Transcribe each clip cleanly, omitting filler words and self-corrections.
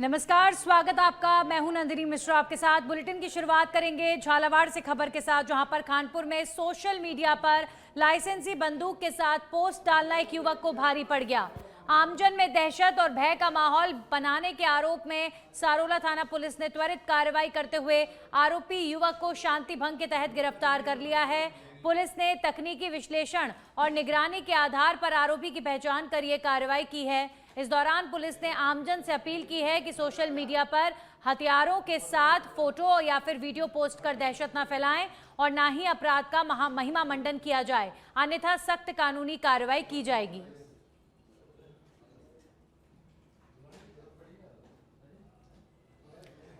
नमस्कार, स्वागत आपका। मैं हूं नंदिनी मिश्रा, आपके साथ बुलेटिन की शुरुआत करेंगे झालावाड़ से खबर के साथ, जहां पर खानपुर में सोशल मीडिया पर लाइसेंसी बंदूक के साथ पोस्ट डालना एक युवक को भारी पड़ गया। आमजन में दहशत और भय का माहौल बनाने के आरोप में सारोला थाना पुलिस ने त्वरित कार्रवाई करते हुए आरोपी युवक को शांति भंग के तहत गिरफ्तार कर लिया है। पुलिस ने तकनीकी विश्लेषण और निगरानी के आधार पर आरोपी की पहचान कर ये कार्रवाई की है। इस दौरान पुलिस ने आमजन से अपील की है कि सोशल मीडिया पर हथियारों के साथ फोटो या फिर वीडियो पोस्ट कर दहशत न फैलाएं और ना ही अपराध का महिमा मंडन किया जाए, अन्यथा सख्त कानूनी कार्रवाई की जाएगी।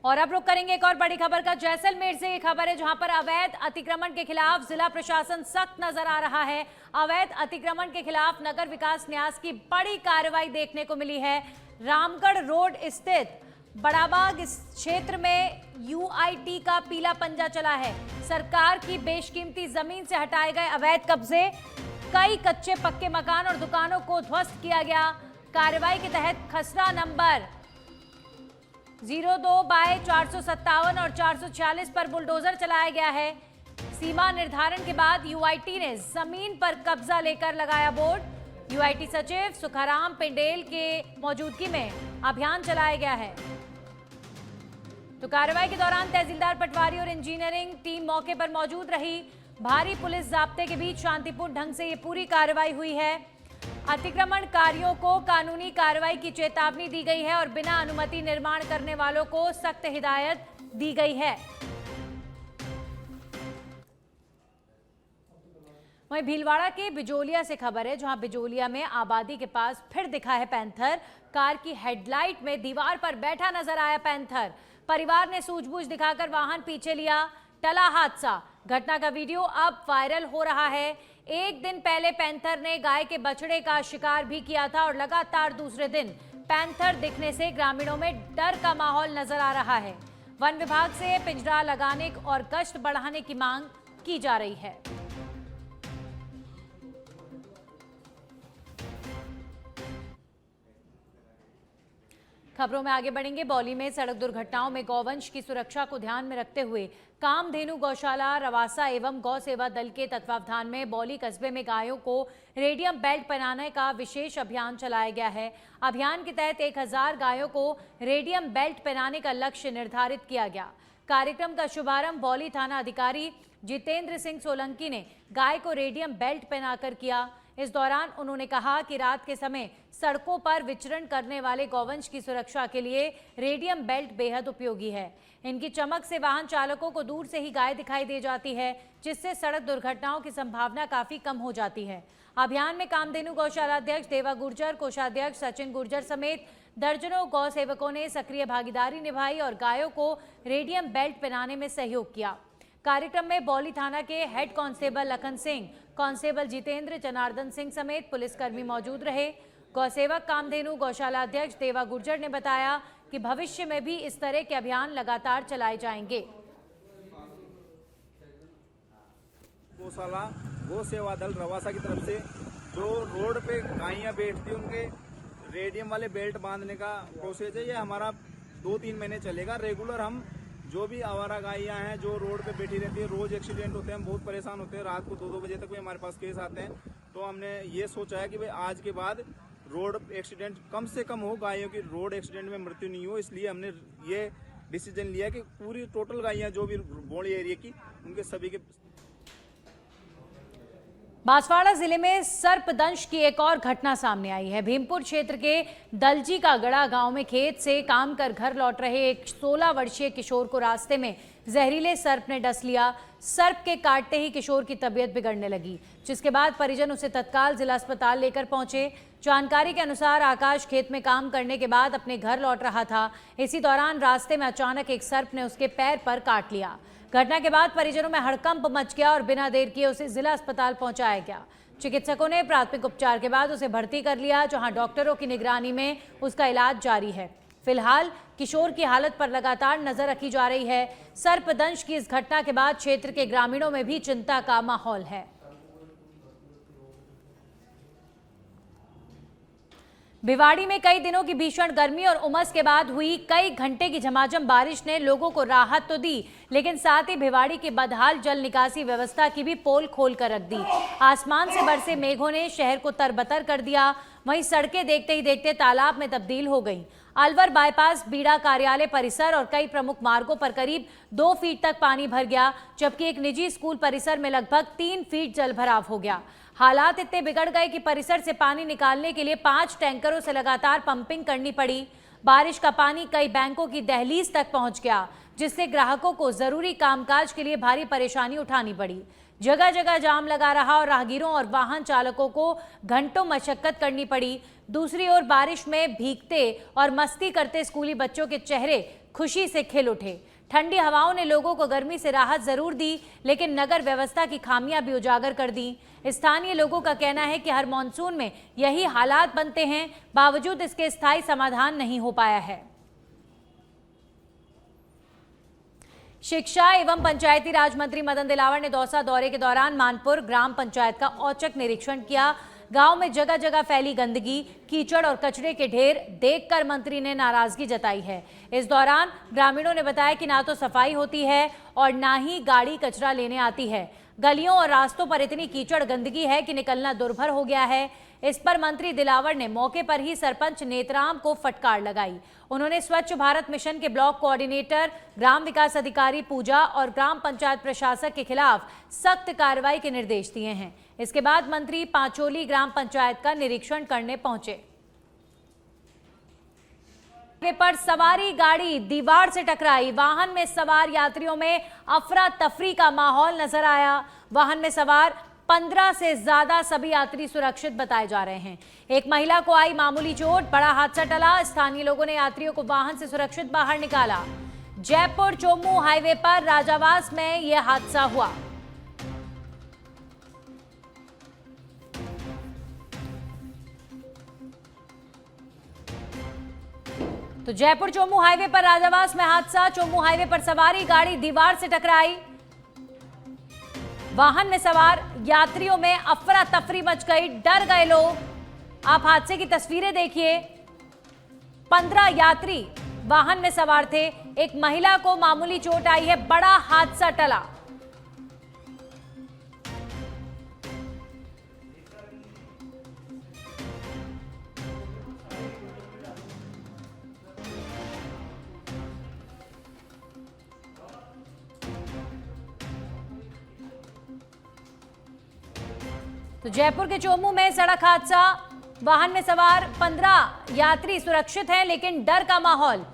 और अब रुक करेंगे एक और बड़ी खबर का। जैसलमेर से ये खबर है, जहां पर अवैध अतिक्रमण के खिलाफ जिला प्रशासन सख्त नजर आ रहा है। अवैध अतिक्रमण के खिलाफ नगर विकास न्यास की बड़ी कार्रवाई देखने को मिली है। रामगढ़ रोड स्थित बड़ाबाग इस क्षेत्र में यूआईटी का पीला पंजा चला है। सरकार की बेशकीमती जमीन से हटाए गए अवैध कब्जे, कई कच्चे पक्के मकान और दुकानों को ध्वस्त किया गया। कार्रवाई के तहत खसरा नंबर 02/457 और 446 पर बुलडोजर चलाया गया है। सीमा निर्धारण के बाद यूआईटी ने जमीन पर कब्जा लेकर लगाया बोर्ड। यूआईटी सचिव सुखाराम पिंडेल के मौजूदगी में अभियान चलाया गया है। तो कार्रवाई के दौरान तहसीलदार पटवारी और इंजीनियरिंग टीम मौके पर मौजूद रही। भारी पुलिस जाब्ते के बीच शांतिपूर्ण ढंग से ये पूरी कार्रवाई हुई है। अतिक्रमणकारियों को कानूनी कार्रवाई की चेतावनी दी गई है और बिना अनुमति निर्माण करने वालों को सख्त हिदायत दी गई है। वहीं भीलवाड़ा के बिजोलिया से खबर है, जहां बिजोलिया में आबादी के पास फिर दिखा है पैंथर। कार की हेडलाइट में दीवार पर बैठा नजर आया पैंथर। परिवार ने सूझबूझ दिखाकर वाहन पीछे लिया, टला हादसा। घटना का वीडियो अब वायरल हो रहा है। एक दिन पहले पैंथर ने गाय के बछड़े का शिकार भी किया था और लगातार दूसरे दिन पैंथर दिखने से ग्रामीणों में डर का माहौल नजर आ रहा है। वन विभाग से पिंजरा लगाने और गश्त बढ़ाने की मांग की जा रही है। खबरों में आगे बढ़ेंगे। बौली में सड़क दुर्घटनाओं में गौवंश की सुरक्षा को ध्यान में रखते हुए कामधेनु गौशाला रवासा एवं गौ सेवा दल के तत्वावधान में बौली कस्बे में गायों को रेडियम बेल्ट पहनाने का विशेष अभियान चलाया गया है। अभियान के तहत 1000 गायों को रेडियम बेल्ट पहनाने का लक्ष्य निर्धारित किया गया। कार्यक्रम का शुभारंभ बौली थाना अधिकारी जितेंद्र सिंह सोलंकी ने गाय को रेडियम बेल्ट पहनाकर किया। इस दौरान उन्होंने कहा कि रात के समय सड़कों पर विचरण करने वाले गौवंश की सुरक्षा के लिए रेडियम बेल्ट बेहद उपयोगी है। इनकी चमक से वाहन चालकों को दूर से ही गाय दिखाई दे जाती है, जिससे सड़क दुर्घटनाओं की संभावना काफी कम हो जाती है। अभियान में कामधेनु गौशाला अध्यक्ष देवा गुर्जर, कोषाध्यक्ष सचिन गुर्जर समेत दर्जनों गौ सेवकों ने सक्रिय भागीदारी निभाई और गायों को रेडियम बेल्ट पहनाने में सहयोग किया। कार्यक्रम में बौली थाना के head constable Lakhan Singh, constable Jitendra, Janardan Singh समेत पुलिसकर्मी मौजूद रहे। गौसेवक कामधेनु गौशाला अध्यक्ष देवा गुर्जर ने बताया कि भविष्य में भी इस तरह के अभियान लगातार चलाए जाएंगे। गौशाला गौ सेवा दल रवासा की तरफ से जो रोड पे गायें बैठती उनके रेडियम वाले बेल्ट बांधने का प्रोसेस है। ये हमारा 2-3 महीने चलेगा। रेगुलर हम जो भी आवारा गायें हैं जो रोड पे बैठी रहती है, रोज एक्सीडेंट होते हैं, हम बहुत परेशान होते हैं। रात को 2-2 बजे तक भी हमारे पास केस आते हैं। तो हमने ये सोचा है कि भाई आज के बाद रोड एक्सीडेंट कम से कम हो, गायों की रोड एक्सीडेंट में मृत्यु नहीं हो। इसलिए हमने ये डिसीजन लिया कि पूरी टोटल गायें जो भी बौली एरिया की, उनके सभी के। बांसवाड़ा जिले में सर्पदंश की एक और घटना सामने आई है। भीमपुर क्षेत्र के दलजी का गड़ा गांव में खेत से काम कर घर लौट रहे एक 16 वर्षीय किशोर को रास्ते में जहरीले सर्प ने डस लिया। सर्प के काटते ही किशोर की तबीयत बिगड़ने लगी, जिसके बाद परिजन उसे तत्काल जिला अस्पताल लेकर पहुंचे। जानकारी के अनुसार आकाश खेत में काम करने के बाद अपने घर लौट रहा था। इसी दौरान रास्ते में अचानक एक सर्प ने उसके पैर पर काट लिया। घटना के बाद परिजनों में हड़कंप मच गया और बिना देर किए उसे जिला अस्पताल पहुंचाया गया। चिकित्सकों ने प्राथमिक उपचार के बाद उसे भर्ती कर लिया, जहां डॉक्टरों की निगरानी में उसका इलाज जारी है। फिलहाल किशोर की हालत पर लगातार नजर रखी जा रही है। सर्पदंश की इस घटना के बाद क्षेत्र के ग्रामीणों में भी चिंता का माहौल है। भिवाड़ी में कई दिनों की भीषण गर्मी और उमस के बाद हुई कई घंटे की झमाझम बारिश ने लोगों को राहत तो दी, लेकिन साथ ही भिवाड़ी की बदहाल जल निकासी व्यवस्था की भी पोल खोल कर रख दी। आसमान से बरसे मेघों ने शहर को तरबतर कर दिया। वहीं सड़कें देखते ही देखते तालाब में तब्दील हो गईं। अलवर बाईपास, बीड़ा कार्यालय परिसर और कई प्रमुख मार्गों पर करीब 2 फीट तक पानी भर गया, जबकि एक निजी स्कूल परिसर में लगभग 3 फीट जलभराव हो गया। हालात इतने बिगड़ गए कि परिसर से पानी निकालने के लिए 5 टैंकरों से लगातार पंपिंग करनी पड़ी। बारिश का पानी कई बैंकों की दहलीज तक पहुंच गया, जिससे ग्राहकों को जरूरी कामकाज के लिए भारी परेशानी उठानी पड़ी। जगह जगह जाम लगा रहा और राहगीरों और वाहन चालकों को घंटों मशक्कत करनी पड़ी। दूसरी ओर बारिश में भीगते और मस्ती करते स्कूली बच्चों के चेहरे खुशी से खिल उठे। ठंडी हवाओं ने लोगों को गर्मी से राहत जरूर दी, लेकिन नगर व्यवस्था की खामियां भी उजागर कर दी। स्थानीय लोगों का कहना है कि हर मॉनसून में यही हालात बनते हैं, बावजूद इसके स्थायी समाधान नहीं हो पाया है। शिक्षा एवं पंचायती राज मंत्री मदन दिलावर ने दौसा दौरे के दौरान मानपुर ग्राम पंचायत का औचक निरीक्षण किया। गांव में जगह जगह फैली गंदगी, कीचड़ और कचरे के ढेर देखकर मंत्री ने नाराजगी जताई है। इस दौरान ग्रामीणों ने बताया कि ना तो सफाई होती है और ना ही गाड़ी कचरा लेने आती है। गलियों और रास्तों पर इतनी कीचड़ गंदगी है कि निकलना दुर्भर हो गया है। इस पर मंत्री दिलावर ने मौके पर ही सरपंच नेतराम को फटकार लगाई। उन्होंने स्वच्छ भारत मिशन के ब्लॉक कोऑर्डिनेटर, ग्राम विकास अधिकारी पूजा और ग्राम पंचायत प्रशासक के खिलाफ सख्त कार्रवाई के निर्देश दिए हैं। इसके बाद मंत्री पांचोली ग्राम पंचायत का निरीक्षण करने पहुंचे। पर सवारी गाड़ी दीवार से टकराई, वाहन में सवार यात्रियों में अफरा तफरी का माहौल नजर आया। वाहन में सवार 15 से ज्यादा सभी यात्री सुरक्षित बताए जा रहे हैं। एक महिला को आई मामूली चोट, बड़ा हादसा टला। स्थानीय लोगों ने यात्रियों को वाहन से सुरक्षित बाहर निकाला। जयपुर चोमू हाईवे पर राजावास में यह हादसा हुआ। तो जयपुर चोमू हाईवे पर राजावास में हादसा। चोमू हाईवे पर सवारी गाड़ी दीवार से टकराई। वाहन में सवार यात्रियों में अफरा तफरी मच गई, डर गए लोग। आप हादसे की तस्वीरें देखिए। 15 यात्री वाहन में सवार थे। एक महिला को मामूली चोट आई है, बड़ा हादसा टला। तो जयपुर के चोमू में सड़क हादसा, वाहन में सवार 15 यात्री सुरक्षित हैं, लेकिन डर का माहौल।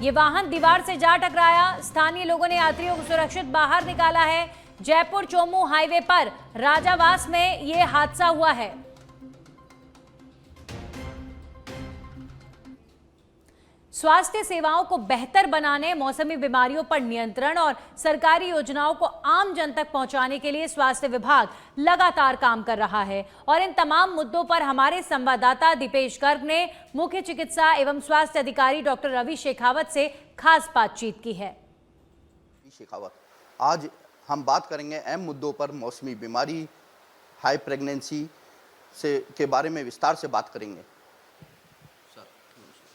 ये वाहन दीवार से जा टकराया। स्थानीय लोगों ने यात्रियों को सुरक्षित बाहर निकाला है। जयपुर चोमू हाईवे पर राजावास में यह हादसा हुआ है। स्वास्थ्य सेवाओं को बेहतर बनाने, मौसमी बीमारियों पर नियंत्रण और सरकारी योजनाओं को आम जन तक पहुंचाने के लिए स्वास्थ्य विभाग लगातार काम कर रहा है। और इन तमाम मुद्दों पर हमारे संवाददाता दीपेश गर्ग ने मुख्य चिकित्सा एवं स्वास्थ्य अधिकारी डॉक्टर रवि शेखावत से खास बातचीत की है। शेखावत, आज हम बात करेंगे अहम मुद्दों पर, मौसमी बीमारी, हाई प्रेगनेंसी के बारे में विस्तार से बात करेंगे।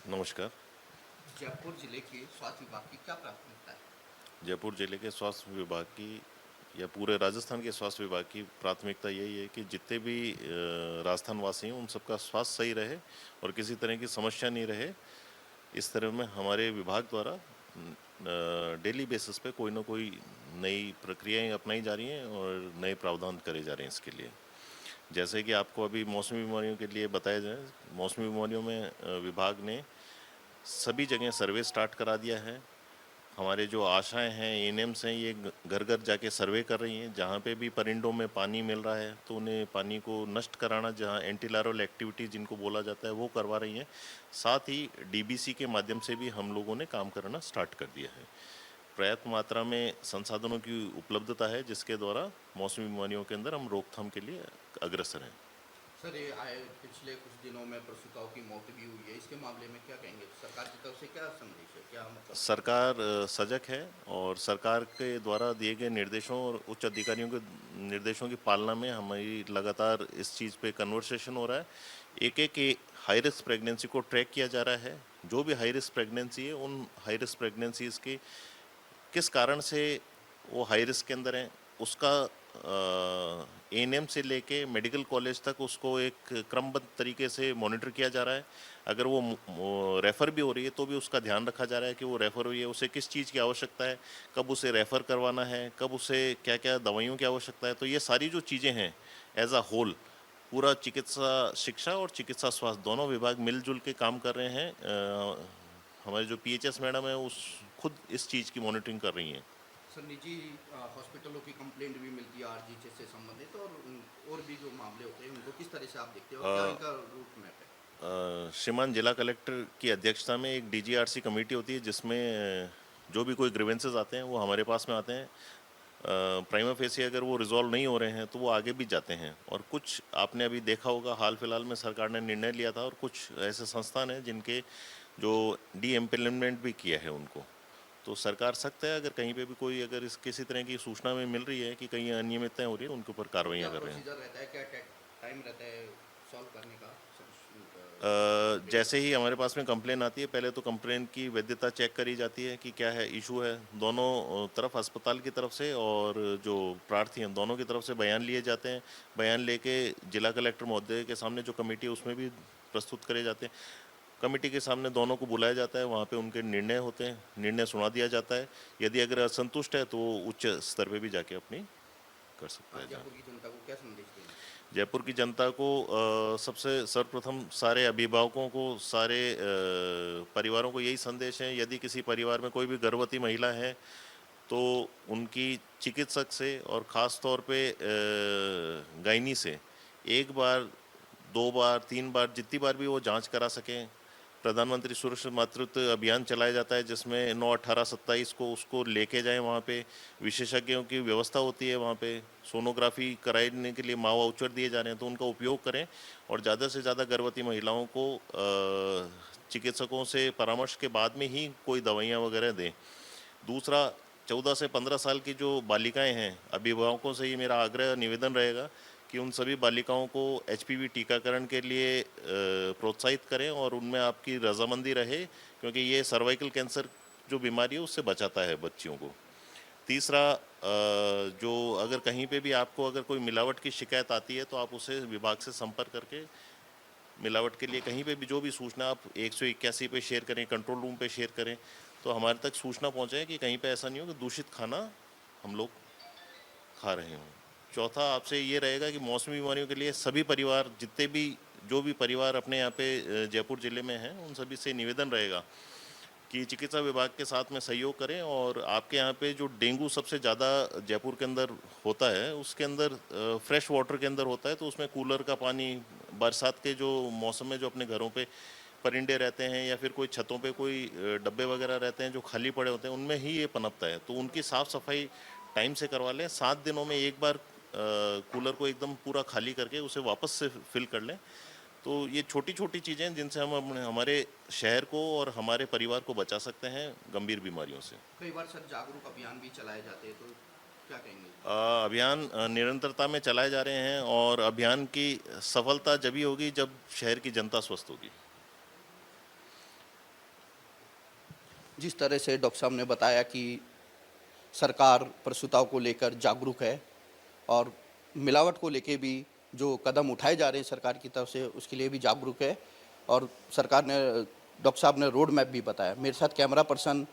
नमस्कार। जयपुर जिले के स्वास्थ्य विभाग की क्या प्राथमिकता है? जयपुर जिले के स्वास्थ्य विभाग की या पूरे राजस्थान के स्वास्थ्य विभाग की प्राथमिकता यही है कि जितने भी राजस्थान वासी हैं उन सबका स्वास्थ्य सही रहे और किसी तरह की समस्या नहीं रहे। इस तरह में हमारे विभाग द्वारा डेली बेसिस पे कोई ना कोई नई प्रक्रियाएं अपनाई जा रही हैं और नए प्रावधान करे जा रहे हैं इसके लिए। जैसे कि आपको अभी मौसमी बीमारियों के लिए बताया जाए, मौसमी बीमारियों में विभाग ने सभी जगह सर्वे स्टार्ट करा दिया है। हमारे जो आशाएं हैं, एएनएम्स हैं, ये घर घर जाके सर्वे कर रही हैं। जहाँ पे भी परिंदों में पानी मिल रहा है तो उन्हें पानी को नष्ट कराना, जहाँ एंटी लार्वल एक्टिविटी जिनको बोला जाता है, वो करवा रही हैं। साथ ही डीबीसी के माध्यम से भी हम लोगों ने काम करना स्टार्ट कर दिया है। पर्याप्त मात्रा में संसाधनों की उपलब्धता है जिसके द्वारा मौसमी बीमारियों के अंदर हम रोकथाम के लिए अग्रसर हैं। सर, ये पिछले कुछ दिनों में प्रसूताओं की मौत भी हुई है, इसके मामले में क्या कहेंगे? सरकार की तरफ से क्या संदेश है, क्या मतलब? सरकार सजग है और सरकार के द्वारा दिए गए निर्देशों और उच्च अधिकारियों के निर्देशों की पालना में हमारी लगातार इस चीज़ पे कन्वर्सेशन हो रहा है एक एक हाई रिस्क प्रेगनेंसी को ट्रैक किया जा रहा है। जो भी हाई रिस्क प्रेगनेंसी है, उन हाई रिस्क प्रेगनेंसीज के किस कारण से वो हाई रिस्क के अंदर हैं, उसका एएनएम से लेके मेडिकल कॉलेज तक उसको एक क्रमबद्ध तरीके से मॉनिटर किया जा रहा है। अगर वो रेफ़र भी हो रही है तो भी उसका ध्यान रखा जा रहा है कि वो रेफ़र हुई है, उसे किस चीज़ की आवश्यकता है, कब उसे रेफ़र करवाना है, कब उसे क्या क्या दवाइयों की आवश्यकता है। तो ये सारी जो चीज़ें हैं एज अ होल, पूरा चिकित्सा शिक्षा और चिकित्सा स्वास्थ्य दोनों विभाग मिलजुल के काम कर रहे हैं। हमारे जो पीएचएस मैडम है उस खुद इस चीज़ की मॉनिटरिंग कर रही हैं। सर, निजी हॉस्पिटलों की कंप्लेंट भी मिलती है आरजीएच से संबंधित, और भी जो मामले होते हैं उनको किस तरह से आप देखते हो, और क्या इनका रूट मैप है? श्रीमान जिला कलेक्टर की अध्यक्षता में एक डीजीआरसी कमेटी होती है, जिसमें जो भी कोई ग्रीवेंसेस आते हैं वो हमारे पास में आते हैं। प्राइमा फेसी अगर वो रिजॉल्व नहीं हो रहे हैं तो वो आगे भी जाते हैं। और कुछ आपने अभी देखा होगा, हाल फिलहाल में सरकार ने निर्णय लिया था, और कुछ ऐसे संस्थान हैं जिनके जो डी एम्प्लॉयमेंट भी किया है उनको। तो सरकार सख्त है, अगर कहीं पे भी कोई अगर इस किसी तरह की सूचना में मिल रही है कि कहीं अनियमितताएं हो रही है, उनके ऊपर कार्रवाइयाँ कर रहे हैं। प्रोसीजर रहता है, क्या टाइम रहता है सॉल्व करने का? जैसे ही हमारे पास में कंप्लेन आती है, पहले तो कंप्लेन की वैधता चेक करी जाती है कि क्या है, इशू है। दोनों तरफ, अस्पताल की तरफ से और जो प्रार्थी हैं, दोनों की तरफ से बयान लिए जाते हैं। बयान लेके जिला कलेक्टर महोदय के सामने जो कमेटी है उसमें भी प्रस्तुत करे जाते हैं। कमेटी के सामने दोनों को बुलाया जाता है, वहाँ पे उनके निर्णय होते हैं, निर्णय सुना दिया जाता है। यदि अगर असंतुष्ट है तो वो उच्च स्तर पे भी जाके अपनी कर सकता है। जयपुर की जनता को क्या संदेश देंगे? जयपुर की जनता को सबसे सर्वप्रथम सारे अभिभावकों को, सारे परिवारों को यही संदेश है, यदि किसी परिवार में कोई भी गर्भवती महिला है तो उनकी चिकित्सक से और ख़ास तौर पे गायनी से एक बार, 2 बार, 3 बार, जितनी बार भी वो जांच करा सकें। प्रधानमंत्री सुरक्षित मातृत्व अभियान चलाया जाता है, जिसमें 9, 18, 27 को उसको लेके जाएं। वहाँ पे विशेषज्ञों की व्यवस्था होती है, वहाँ पे सोनोग्राफी कराने के लिए माँ वाउचर दिए जा रहे हैं, तो उनका उपयोग करें। और ज़्यादा से ज़्यादा गर्भवती महिलाओं को चिकित्सकों से परामर्श के बाद में ही कोई दवाइयाँ वगैरह दें। दूसरा, 14 से 15 साल की जो बालिकाएँ हैं, अभिभावकों से ही मेरा आग्रह निवेदन रहेगा कि उन सभी बालिकाओं को एचपीवी टीकाकरण के लिए प्रोत्साहित करें और उनमें आपकी रजामंदी रहे, क्योंकि ये सर्वाइकल कैंसर जो बीमारी है उससे बचाता है बच्चियों को। तीसरा, जो अगर कहीं पे भी आपको अगर कोई मिलावट की शिकायत आती है तो आप उसे विभाग से संपर्क करके मिलावट के लिए कहीं पे भी जो भी सूचना आप 181 पे शेयर करें, कंट्रोल रूम पे शेयर करें, तो हमारे तक सूचना पहुँचाए कि कहीं पे ऐसा नहीं हो कि दूषित खाना हम लोग खा रहे हों। चौथा, आपसे ये रहेगा कि मौसमी बीमारियों के लिए सभी परिवार, जितने भी जो भी परिवार अपने यहाँ पे जयपुर ज़िले में हैं, उन सभी से निवेदन रहेगा कि चिकित्सा विभाग के साथ में सहयोग करें। और आपके यहाँ पे जो डेंगू सबसे ज़्यादा जयपुर के अंदर होता है, उसके अंदर फ्रेश वाटर के अंदर होता है, तो उसमें कूलर का पानी, बरसात के जो मौसम में जो अपने घरों पे परिंदे रहते हैं या फिर कोई छतों पे कोई डब्बे वगैरह रहते हैं जो खाली पड़े होते हैं, उनमें ही ये पनपता है। तो उनकी साफ़ सफाई टाइम से करवा लें। 7 दिनों में एक बार कूलर को एकदम पूरा खाली करके उसे वापस से फिल कर लें। तो ये छोटी छोटी चीज़ें हैं जिनसे हम हमारे शहर को और हमारे परिवार को बचा सकते हैं गंभीर बीमारियों से। कई बार सर जागरूक अभियान भी चलाए जाते हैं, तो क्या कहेंगे? अभियान निरंतरता में चलाए जा रहे हैं और अभियान की सफलता जब ही होगी जब शहर की जनता स्वस्थ होगी। जिस तरह से डॉक्टर साहब ने बताया कि सरकार प्रसूताओं को लेकर जागरूक है और मिलावट को लेके भी जो कदम उठाए जा रहे हैं सरकार की तरफ से, उसके लिए भी जागरूक है। और सरकार ने, डॉक्टर साहब ने रोड मैप भी बताया। मेरे साथ कैमरा पर्सन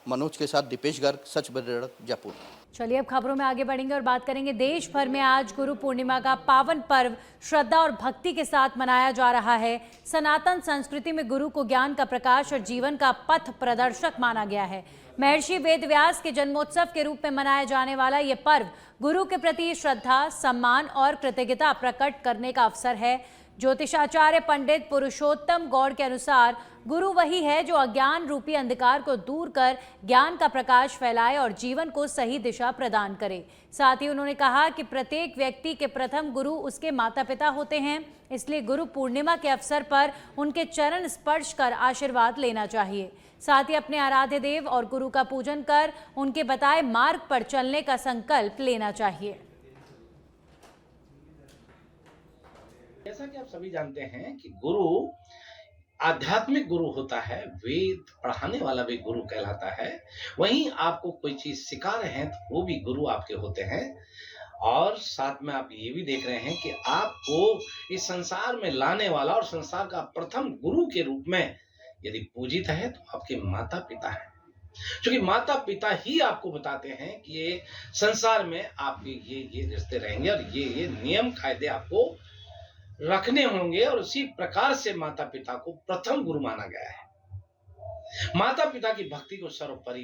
मनोज के साथ दीपेश गर्ग, सच बड़े जयपुर। चलिए अब खबरों में आगे बढ़ेंगे और बात करेंगे। देश भर में आज गुरु पूर्णिमा का पावन पर्व श्रद्धा और भक्ति के साथ मनाया जा रहा है। सनातन संस्कृति में गुरु को ज्ञान का प्रकाश और जीवन का पथ प्रदर्शक माना गया है। महर्षि वेदव्यास के जन्मोत्सव के रूप में मनाया जाने वाला ये पर्व गुरु के प्रति श्रद्धा, सम्मान और कृतज्ञता प्रकट करने का अवसर है। ज्योतिषाचार्य पंडित पुरुषोत्तम गौड़ के अनुसार गुरु वही है जो अज्ञान रूपी अंधकार को दूर कर ज्ञान का प्रकाश फैलाए और जीवन को सही दिशा प्रदान करे। साथ ही उन्होंने कहा कि प्रत्येक व्यक्ति के प्रथम गुरु उसके माता पिता होते हैं, इसलिए गुरु पूर्णिमा के अवसर पर उनके चरण स्पर्श कर आशीर्वाद लेना चाहिए। साथ ही अपने आराध्य देव और गुरु का पूजन कर उनके बताए मार्ग पर चलने का संकल्प लेना चाहिए। जैसा कि आप सभी जानते हैं कि गुरु आध्यात्मिक गुरु होता है, वेद पढ़ाने वाला भी गुरु कहलाता है। वहीं आपको कोई चीज सिखा रहे हैं तो वो भी गुरु आपके होते हैं। और साथ में आप ये भी देख रहे हैं कि आपको इस संसार में लाने वाला और संसार का प्रथम गुरु के रूप में यदि पूजित है तो आपके माता पिता हैं। क्योंकि माता पिता ही आपको बताते हैं कि ये संसार में आपके ये रिश्ते रहेंगे और ये नियम कायदे आपको रखने होंगे, और उसी प्रकार से माता पिता को प्रथम गुरु माना गया है। माता पिता की भक्ति को सर्वोपरि